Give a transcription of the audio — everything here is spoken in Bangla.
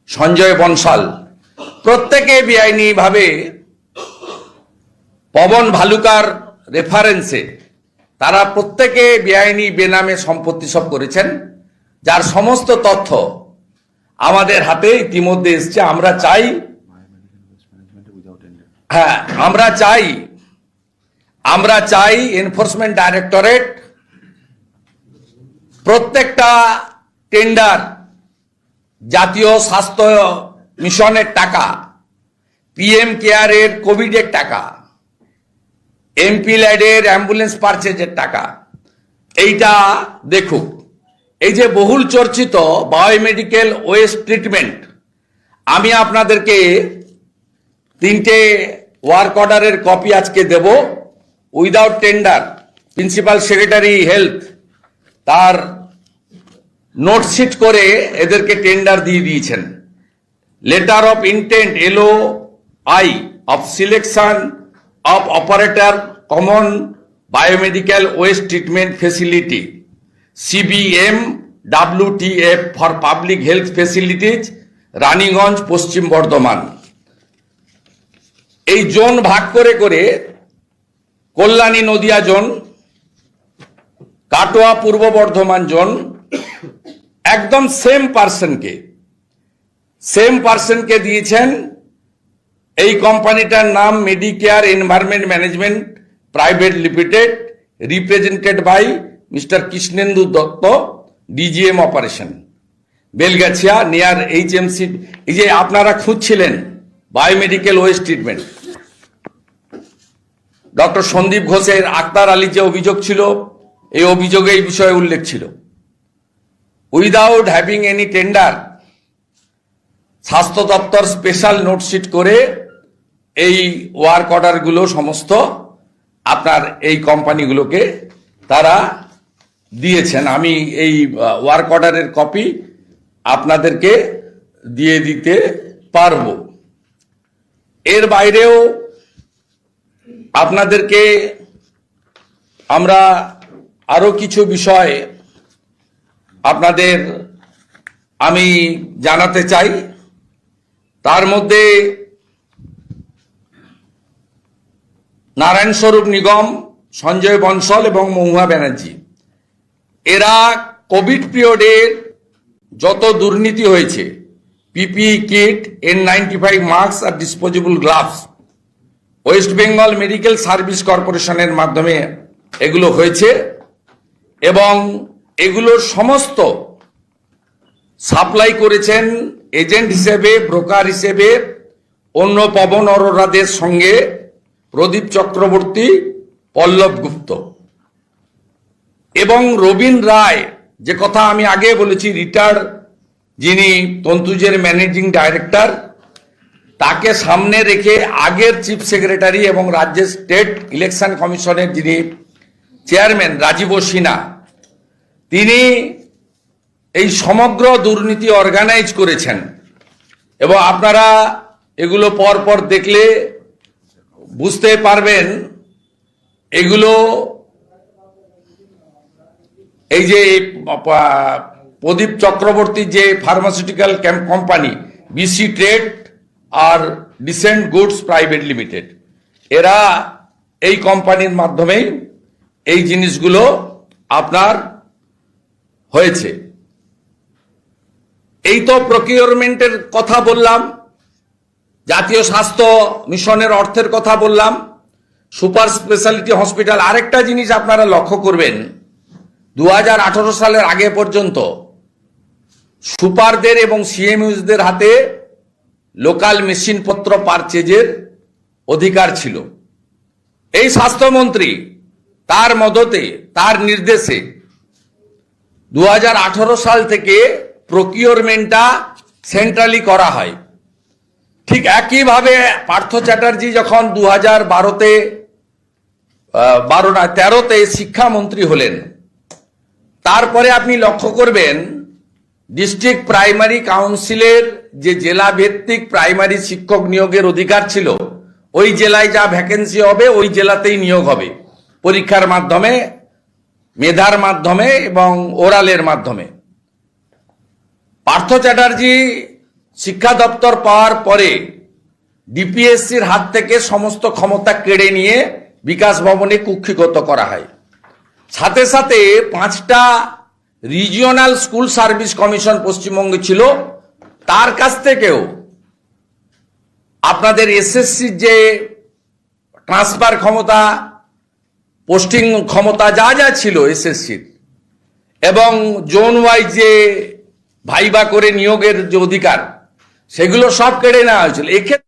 সঞ্জয় বনশাল প্রত্যেকে বেআইনিভাবে পবন ভালুকার রেফারেন্সে তারা প্রত্যেকে বেআইনি বেনামে সম্পত্তি সব করেছেন, যার সমস্ত তথ্য আমাদের হাতে ইতিমধ্যে এসছে। আমরা চাই এনফোর্সমেন্ট ডাইরেক্টরেট প্রত্যেকটা টেন্ডার, জাতীয় স্বাস্থ্য মিশনের টাকা, পিএম কেয়ারের কোভিডের টাকা, এমপি ল্যাডের অ্যাম্বুলেন্স পারচেজের টাকা, এইটা দেখুক। এই যে বহুল চর্চিত বায়োমেডিকেল ওয়েস্ট ট্রিটমেন্ট, আমি আপনাদেরকে 3টে ওয়ার্ক অর্ডারের কপি আজকে দেব। Without tender principal secretary health তার নোটশিট করে এদেরকে টেন্ডার দিয়ে দিয়েছেন। Letter of intent LOI of selection of operator common biomedical waste treatment facility CBM WTF for public health facilities Raniganj, Paschim Bardhaman. এই জোন ভাগ করে করে কল্যাণী নদিয়া জোন, কাটোয়া পূর্ব বর্ধমান জোন, একদম সেম পার্সনকে দিয়েছেন। এই কোম্পানিটার নাম Medicare environment management private limited, represented by mister Krishnendu Dutta, DGM operation, Belgachia near HMC। এই যে আপনারা খুঁজছিলেন biomedical waste treatment, doctor Sandip ঘোষের আক্তার আলী যে অভিযোগ ছিল, এই অভিযোগে এই বিষয়ে উল্লেখ ছিল। উইদাউট হ্যাভিং এনি টেন্ডার স্বাস্থ্য দপ্তর স্পেশাল নোটশিট করে এই ওয়ার্ক অর্ডারগুলো সমস্ত আপনার এই কোম্পানিগুলোকে তারা দিয়েছেন। আমি এই ওয়ার্ক অর্ডারের কপি আপনাদেরকে দিয়ে দিতে পারবো। এর বাইরেও আপনাদেরকে আমরা আরো কিছু বিষয় আপনাদের আমি জানাতে চাই। তার মধ্যে নারায়ণ স্বরূপ নিগম, সঞ্জয় বনশাল এবং মহুয়া ব্যানার্জি, এরা কোভিড পিরিয়ডের যত দুর্নীতি হয়েছে, PPE কিট, N95 মাস্ক আর disposable gloves, West Bengal medical service কর্পোরেশনের মাধ্যমে এগুলো হয়েছে এবং এগুলোর সমস্ত সাপ্লাই করেছেন এজেন্ট হিসেবে, ব্রোকার হিসেবে অন্য পবন অরোরাদের সঙ্গে প্রদীপ চক্রবর্তী, পল্লব গুপ্ত এবং রবীন রায়, যে কথা আমি আগে বলেছি, রিটায়ার্ড, যিনি তন্তুজের ম্যানেজিং ডাইরেক্টর, তাকে সামনে রেখে আগের চিফ সেক্রেটারি এবং রাজ্যের স্টেট ইলেকশন কমিশনের যিনি চেয়ারম্যান রাজীব সিনহা, তিনি এই সমগ্র দুর্নীতি অর্গানাইজ করেছেন। এবং আপনারা এগুলো পর দেখলে বুঝতে পারবেন এগুলো, এই যে প্রদীপ চক্রবর্তীর যে ফার্মাসিউটিক্যাল কোম্পানি BC ট্রেড আর ডিসেন্ট গুডস প্রাইভেট লিমিটেড, এরা এই কোম্পানির মাধ্যমেই এই জিনিসগুলো আপনার হয়েছে। এই তো প্রকিউরমেন্টের কথা বললাম, জাতীয় স্বাস্থ্য মিশনের অর্থের কথা বললাম, সুপার স্পেশালিটি হসপিটাল। আরেকটা জিনিস আপনারা লক্ষ্য করবেন, 2018 সালের আগে পর্যন্ত সুপারদের এবং CMUসদের হাতে লোকাল মেশিনপত্র পারচেজের অধিকার ছিল। এই স্বাস্থ্যমন্ত্রী তার মদতে, তার নির্দেশে 2018 সাল থেকে প্রকিউরমেন্টটা সেন্ট্রালি করা হয়। ঠিক একইভাবে পার্থ চ্যাটার্জি যখন 2013তে শিক্ষামন্ত্রী হলেন, তারপরে আপনি লক্ষ্য করবেন ডিস্ট্রিক্ট প্রাইমারি কাউন্সিলের যে জেলা ভিত্তিক প্রাইমারি শিক্ষক নিয়োগের অধিকার ছিল, ওই জেলায় যা ভ্যাকেন্সি হবে ওই জেলাতেই নিয়োগ হবে, পরীক্ষার মাধ্যমে, মেধার মাধ্যমে এবং ওরালের মাধ্যমে। পার্থ চ্যাটার্জি শিক্ষা দপ্তর পাওয়ার পরে ডিপিএসসির হাত থেকে সমস্ত ক্ষমতা কেড়ে নিয়ে বিকাশ ভবনে কুক্ষিগত করা হয়। সাথে সাথে 5টা রিজিওনাল স্কুল সার্ভিস কমিশন পশ্চিমবঙ্গে ছিল, তার কাছ থেকেও আপনাদের এসএসসির যে ট্রান্সফার ক্ষমতা, পোস্টিং ক্ষমতা যা যা ছিল এসএসসির, এবং জোন ওয়াইজ যে ভাইবা করে নিয়োগের যে অধিকার, সেগুলো সব কেড়ে নেওয়া হয়েছিল। এক্ষেত্রে